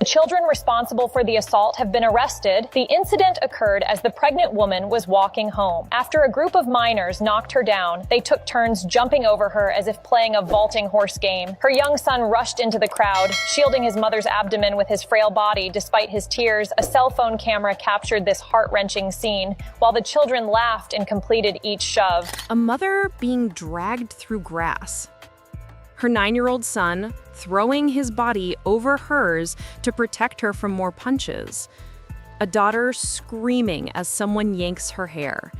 The children responsible for the assault have been arrested. The incident occurred as the pregnant woman was walking home. After a group of minors knocked her down, they took turns jumping over her as if playing a vaulting horse game. Her young son rushed into the crowd, shielding his mother's abdomen with his frail body. Despite his tears, a cell phone camera captured this heart-wrenching scene, while the children laughed and completed each shove. A mother being dragged through grass. Her 9-year-old son throwing his body over hers to protect her from more punches. A daughter screaming as someone yanks her hair.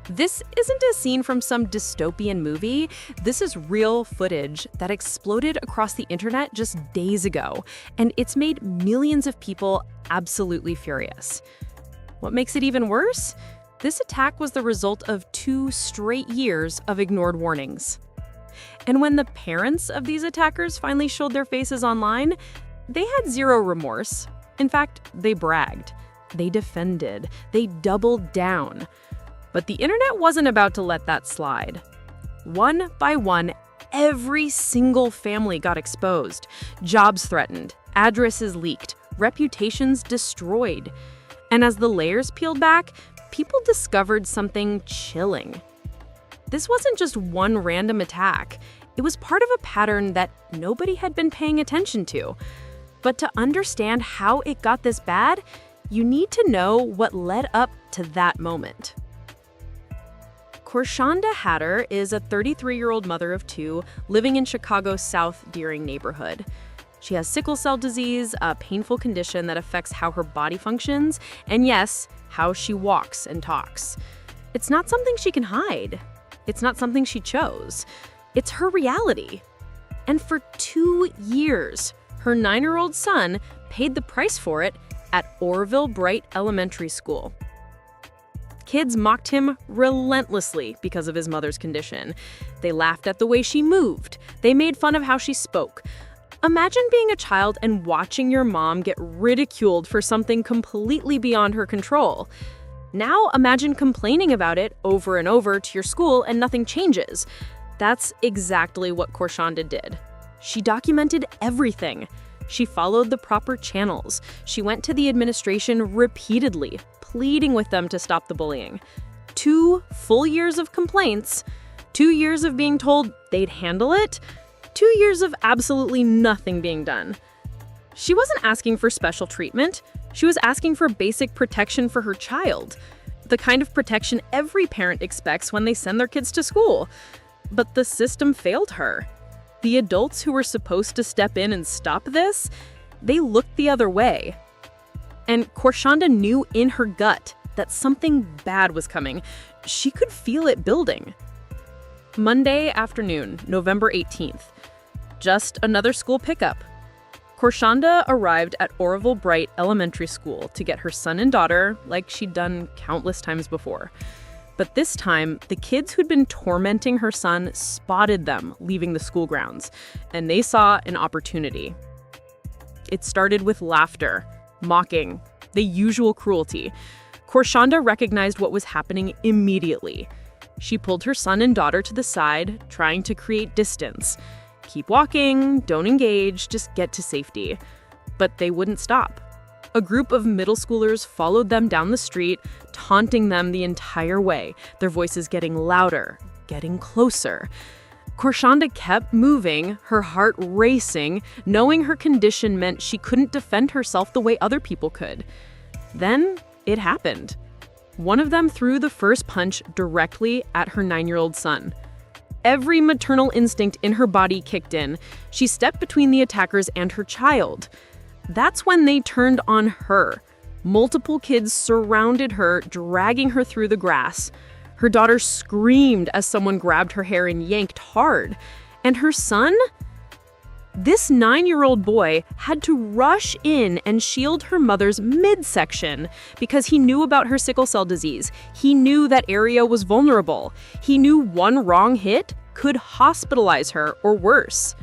This isn't a scene from some dystopian movie. This is real footage that exploded across the internet just days ago, and it's made millions of people absolutely furious. What makes it even worse? This attack was the result of 2 straight years of ignored warnings. And when the parents of these attackers finally showed their faces online, they had zero remorse. In fact, they bragged. They defended. They doubled down. But the internet wasn't about to let that slide. One by one, every single family got exposed. Jobs threatened, addresses leaked, reputations destroyed. And as the layers peeled back, people discovered something chilling. This wasn't just one random attack. It was part of a pattern that nobody had been paying attention to. But to understand how it got this bad, you need to know what led up to that moment. Corshawnda Hatter is a 33-year-old mother of 2 living in Chicago's South Deering neighborhood. She has sickle cell disease, a painful condition that affects how her body functions, and yes, how she walks and talks. It's not something she can hide. It's not something she chose. It's her reality. And for 2 years, her 9-year-old son paid the price for it at Orville Bright Elementary School. Kids mocked him relentlessly because of his mother's condition. They laughed at the way she moved. They made fun of how she spoke. Imagine being a child and watching your mom get ridiculed for something completely beyond her control. Now imagine complaining about it over and over to your school and nothing changes. That's exactly what Corshawnda did. She documented everything. She followed the proper channels. She went to the administration repeatedly, pleading with them to stop the bullying. 2 full years of complaints, 2 years of being told they'd handle it, 2 years of absolutely nothing being done. She wasn't asking for special treatment. She was asking for basic protection for her child, the kind of protection every parent expects when they send their kids to school. But the system failed her. The adults who were supposed to step in and stop this, they looked the other way. And Corshawnda knew in her gut that something bad was coming. She could feel it building. Monday afternoon, November 18th. Just another school pickup. Corshawnda arrived at Orville Bright Elementary School to get her son and daughter like she'd done countless times before. But this time, the kids who'd been tormenting her son spotted them leaving the school grounds, and they saw an opportunity. It started with laughter, mocking, the usual cruelty. Corshawnda recognized what was happening immediately. She pulled her son and daughter to the side, trying to create distance. Keep walking, don't engage, just get to safety. But they wouldn't stop. A group of middle schoolers followed them down the street, taunting them the entire way, their voices getting louder, getting closer. Corshawnda kept moving, her heart racing, knowing her condition meant she couldn't defend herself the way other people could. Then it happened. One of them threw the first punch directly at her 9-year-old son. Every maternal instinct in her body kicked in. She stepped between the attackers and her child. That's when they turned on her. Multiple kids surrounded her, dragging her through the grass. Her daughter screamed as someone grabbed her hair and yanked hard. And her son? This 9-year-old boy had to rush in and shield her mother's midsection because he knew about her sickle cell disease. He knew that area was vulnerable. He knew one wrong hit could hospitalize her or worse.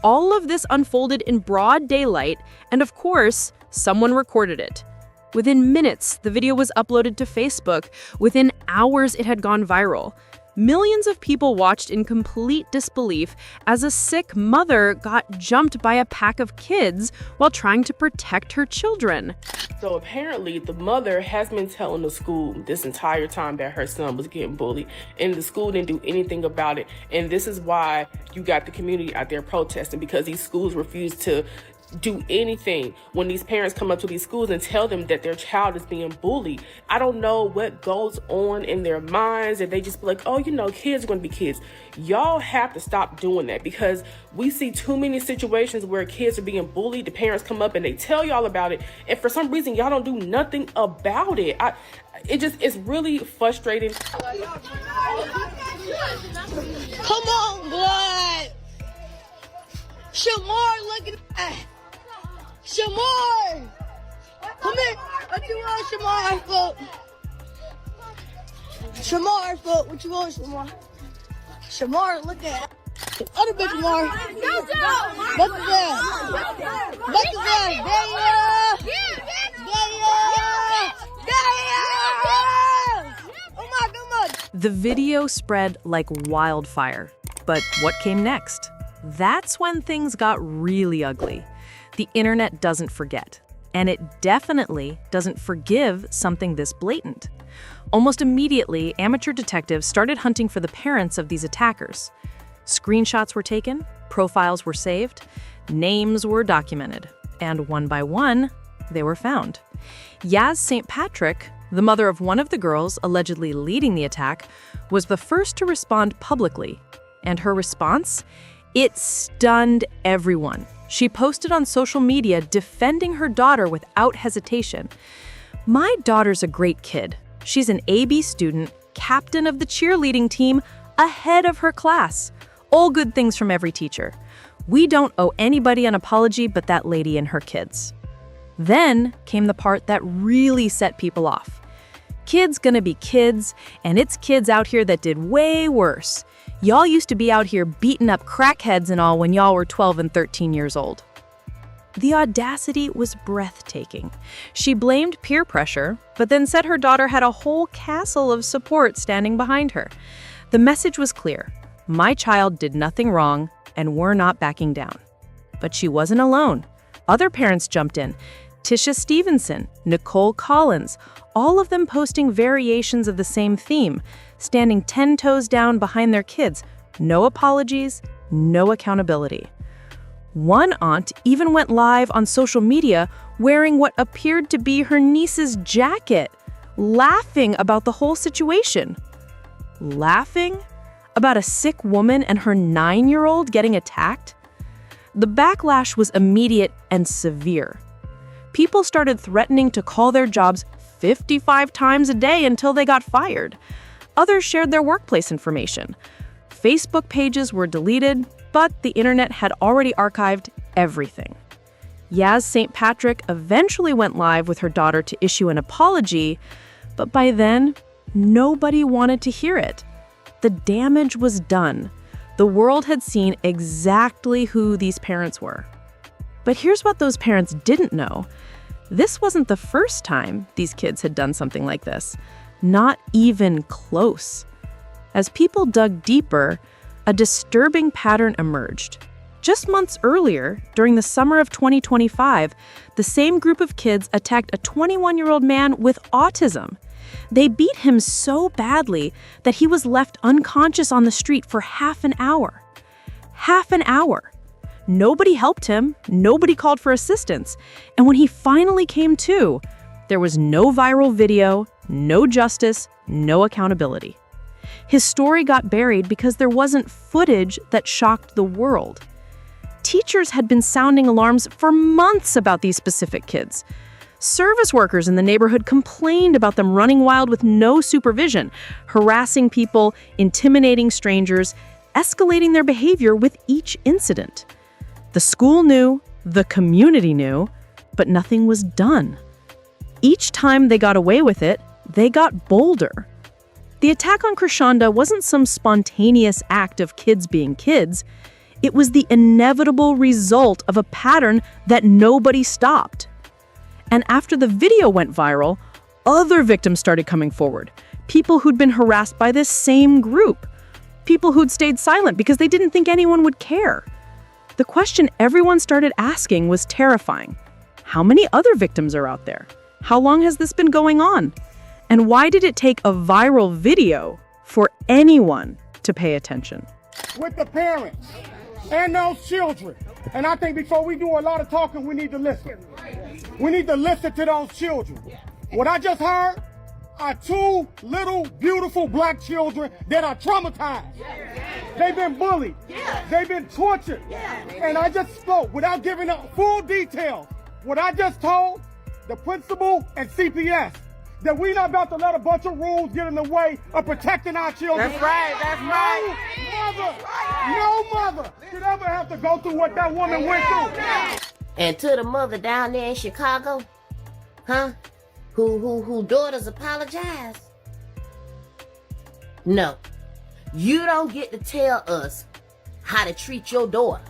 All of this unfolded in broad daylight, and of course, someone recorded it. Within minutes, the video was uploaded to Facebook. Within hours, it had gone viral. Millions of people watched in complete disbelief as a sick mother got jumped by a pack of kids while trying to protect her children. So apparently the mother has been telling the school this entire time that her son was getting bullied, and the school didn't do anything about it. And this is why you got the community out there protesting, because these schools refuse to do anything when these parents come up to these schools and tell them that their child is being bullied. I don't know what goes on in their minds, and they just be like, oh, you know, kids are going to be kids. Y'all have to stop doing that, because we see too many situations where kids are being bullied. The parents come up and they tell y'all about it, and for some reason y'all don't do nothing about it. It's really frustrating. Come on, blood. Shamar, look at that. Shamar! Come here. What you want, Shamar? Shamar, foot. What you want, Shamar? Shamar, look at that. Other big Shamar. Look at that. Look at that. Oh my. The video spread like wildfire. But what came next? That's when things got really ugly. The internet doesn't forget, and it definitely doesn't forgive something this blatant. Almost immediately, amateur detectives started hunting for the parents of these attackers. Screenshots were taken, profiles were saved, names were documented, and one by one, they were found. Yaz St. Patrick, the mother of one of the girls allegedly leading the attack, was the first to respond publicly. And her response? It stunned everyone. She posted on social media defending her daughter without hesitation. My daughter's a great kid. She's an AB student, captain of the cheerleading team, ahead of her class. All good things from every teacher. We don't owe anybody an apology but that lady and her kids. Then came the part that really set people off. Kids gonna be kids, and it's kids out here that did way worse. Y'all used to be out here beating up crackheads and all when y'all were 12 and 13 years old. The audacity was breathtaking. She blamed peer pressure, but then said her daughter had a whole castle of support standing behind her. The message was clear. My child did nothing wrong, and we're not backing down. But she wasn't alone. Other parents jumped in. Tisha Stevenson, Nicole Collins, all of them posting variations of the same theme, standing 10 toes down behind their kids. No apologies, no accountability. One aunt even went live on social media wearing what appeared to be her niece's jacket, laughing about the whole situation. Laughing about a sick woman and her 9-year-old getting attacked? The backlash was immediate and severe. People started threatening to call their jobs 55 times a day until they got fired. Others shared their workplace information. Facebook pages were deleted, but the internet had already archived everything. Yaz St. Patrick eventually went live with her daughter to issue an apology, but by then, nobody wanted to hear it. The damage was done. The world had seen exactly who these parents were. But here's what those parents didn't know. This wasn't the first time these kids had done something like this. Not even close. As people dug deeper, a disturbing pattern emerged. Just months earlier, during the summer of 2025, the same group of kids attacked a 21-year-old man with autism. They beat him so badly that he was left unconscious on the street for half an hour. Half an hour. Nobody helped him, nobody called for assistance, and when he finally came to, there was no viral video, no justice, no accountability. His story got buried because there wasn't footage that shocked the world. Teachers had been sounding alarms for months about these specific kids. Service workers in the neighborhood complained about them running wild with no supervision, harassing people, intimidating strangers, escalating their behavior with each incident. The school knew, the community knew, but nothing was done. Each time they got away with it, they got bolder. The attack on Corshawnda wasn't some spontaneous act of kids being kids. It was the inevitable result of a pattern that nobody stopped. And after the video went viral, other victims started coming forward. People who'd been harassed by this same group. people who'd stayed silent because they didn't think anyone would care. The question everyone started asking was terrifying. How many other victims are out there? How long has this been going on? And why did it take a viral video for anyone to pay attention? With the parents and those children. And I think before we do a lot of talking, we need to listen. We need to listen to those children. What I just heard are two little, beautiful black children that are traumatized. They've been bullied. They've been tortured. And I just spoke without giving up full details. What I just told the principal and CPS, that we're not about to let a bunch of rules get in the way of protecting our children. That's right. No mother should ever have to go through what that woman went through. And to the mother down there in Chicago, who daughters apologize. No, you don't get to tell us how to treat your daughter,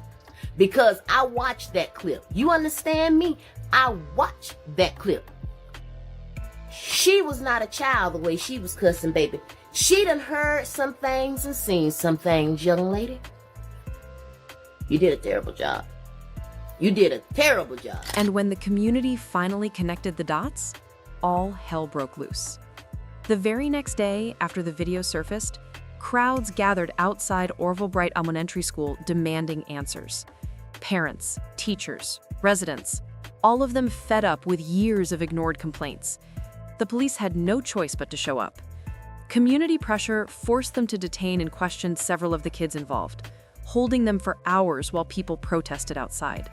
because I watched that clip. You understand me? I watched that clip. She was not a child the way she was cussing, baby. She done heard some things and seen some things, young lady. You did a terrible job. You did a terrible job. And when the community finally connected the dots, all hell broke loose. The very next day, after the video surfaced, crowds gathered outside Orville Bright Elementary School demanding answers. Parents, teachers, residents, all of them fed up with years of ignored complaints. The police had no choice but to show up. Community pressure forced them to detain and question several of the kids involved, holding them for hours while people protested outside.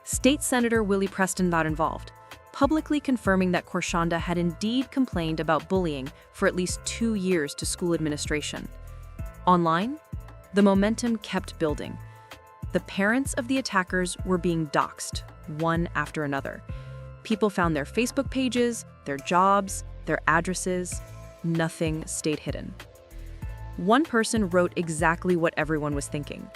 State Senator Willie Preston got involved, publicly confirming that Corshawnda had indeed complained about bullying for at least 2 years to school administration. Online, the momentum kept building. The parents of the attackers were being doxxed, one after another. People found their Facebook pages, their jobs, their addresses. Nothing stayed hidden. One person wrote exactly what everyone was thinking.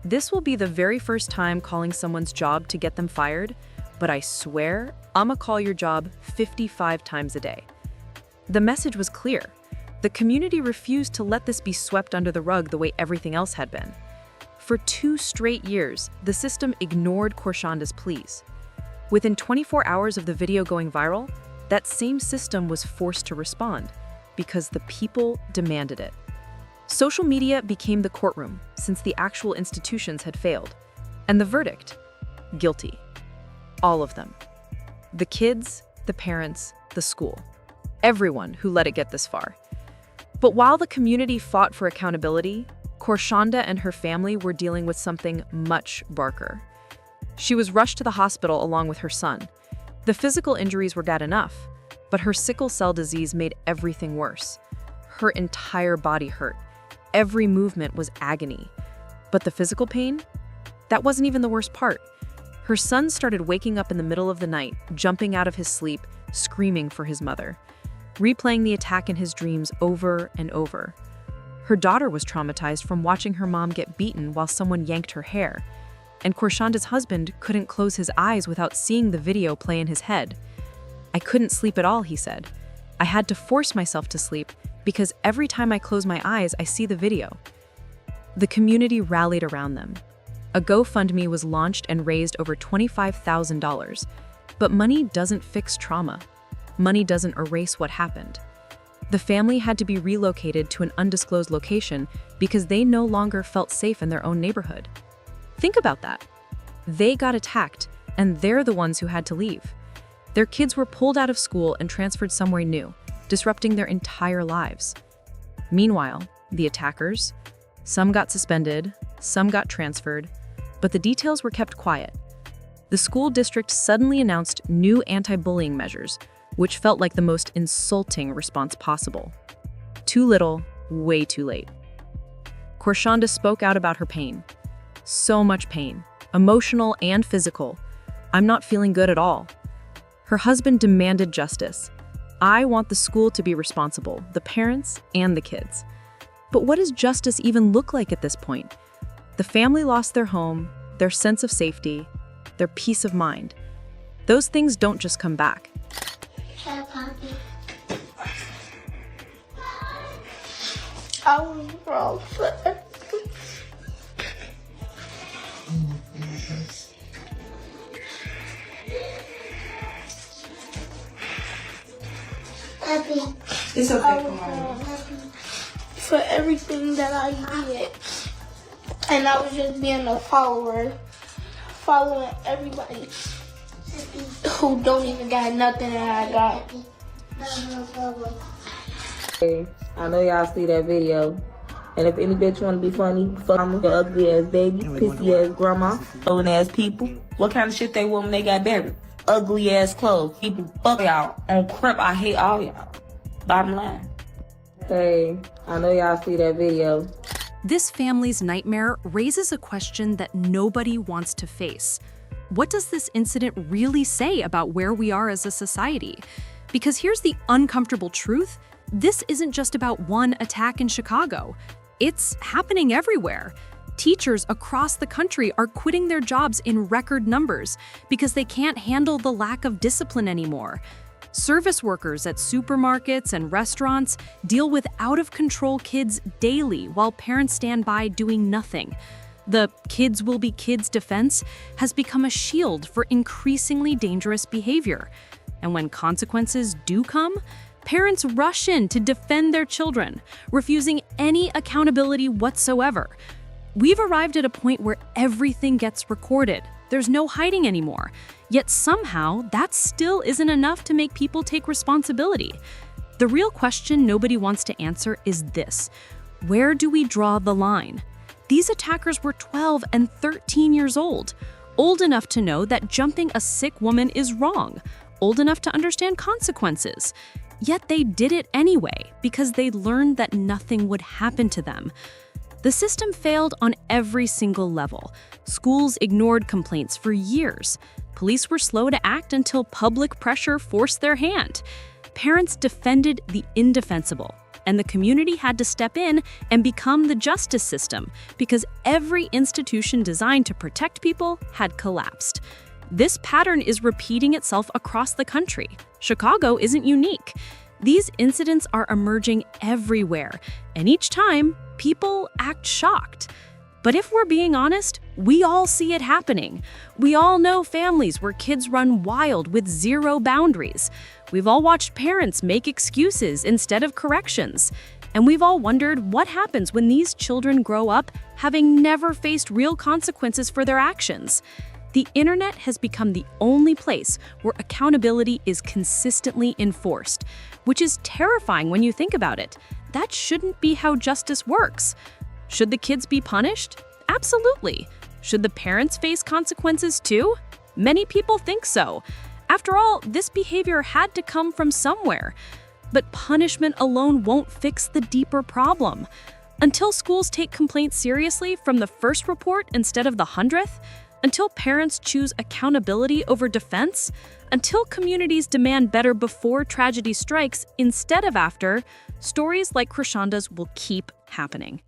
This will be the very first time calling someone's job to get them fired, but I swear I'ma call your job 55 times a day. The message was clear. The community refused to let this be swept under the rug the way everything else had been. For 2 straight years, the system ignored Corshawnda's pleas. Within 24 hours of the video going viral, that same system was forced to respond because the people demanded it. Social media became the courtroom since the actual institutions had failed. And the verdict? Guilty. All of them. The kids, the parents, the school. Everyone who let it get this far. But while the community fought for accountability, Corshawnda and her family were dealing with something much darker. She was rushed to the hospital along with her son. The physical injuries were bad enough, but her sickle cell disease made everything worse. Her entire body hurt. Every movement was agony. But the physical pain? That wasn't even the worst part. Her son started waking up in the middle of the night, jumping out of his sleep, screaming for his mother, replaying the attack in his dreams over and over. Her daughter was traumatized from watching her mom get beaten while someone yanked her hair. And Corshawnda's husband couldn't close his eyes without seeing the video play in his head. I couldn't sleep at all, he said. I had to force myself to sleep because every time I close my eyes, I see the video. The community rallied around them. A GoFundMe was launched and raised over $25,000. But money doesn't fix trauma. Money doesn't erase what happened. The family had to be relocated to an undisclosed location because they no longer felt safe in their own neighborhood. Think about that. They got attacked, and they're the ones who had to leave. Their kids were pulled out of school and transferred somewhere new, disrupting their entire lives. Meanwhile, the attackers, some got suspended, some got transferred, but the details were kept quiet. The school district suddenly announced new anti-bullying measures, which felt like the most insulting response possible. Too little, way too late. Corshawnda spoke out about her pain. So much pain, emotional and physical. I'm not feeling good at all. Her husband demanded justice. I want the school to be responsible, the parents and the kids. But what does justice even look like at this point? The family lost their home, their sense of safety, their peace of mind. Those things don't just come back. I was wrong for It's okay, come on. for everything that I did. And I was just being a follower, following everybody who don't even got nothing that I got. Hey, I know y'all see that video. And if any bitch wanna be funny, fuck your ugly ass baby, pissy ass grandma, old ass people. What kind of shit they want when they got buried? Ugly ass clothes. People fuck y'all. On crap, I hate all y'all. Bottom line. Hey, I know y'all see that video. This family's nightmare raises a question that nobody wants to face. What does this incident really say about where we are as a society? Because here's the uncomfortable truth. This isn't just about one attack in Chicago. It's happening everywhere. Teachers across the country are quitting their jobs in record numbers because they can't handle the lack of discipline anymore. Service workers at supermarkets and restaurants deal with out-of-control kids daily while parents stand by doing nothing. The kids will be kids defense has become a shield for increasingly dangerous behavior. And when consequences do come, parents rush in to defend their children, refusing any accountability whatsoever. We've arrived at a point where everything gets recorded. There's no hiding anymore. Yet somehow, that still isn't enough to make people take responsibility. The real question nobody wants to answer is this: where do we draw the line? These attackers were 12 and 13 years old enough to know that jumping a sick woman is wrong, old enough to understand consequences. Yet they did it anyway because they learned that nothing would happen to them. The system failed on every single level. Schools ignored complaints for years. Police were slow to act until public pressure forced their hand. Parents defended the indefensible, and the community had to step in and become the justice system because every institution designed to protect people had collapsed. This pattern is repeating itself across the country. Chicago isn't unique. These incidents are emerging everywhere, and each time, people act shocked. But if we're being honest, we all see it happening. We all know families where kids run wild with zero boundaries. We've all watched parents make excuses instead of corrections. And we've all wondered what happens when these children grow up having never faced real consequences for their actions. The internet has become the only place where accountability is consistently enforced, which is terrifying when you think about it. That shouldn't be how justice works. Should the kids be punished? Absolutely. Should the parents face consequences too? Many people think so. After all, this behavior had to come from somewhere. But punishment alone won't fix the deeper problem. Until schools take complaints seriously from the first report instead of the 100th, until parents choose accountability over defense, until communities demand better before tragedy strikes instead of after, stories like Corshawnda's will keep happening.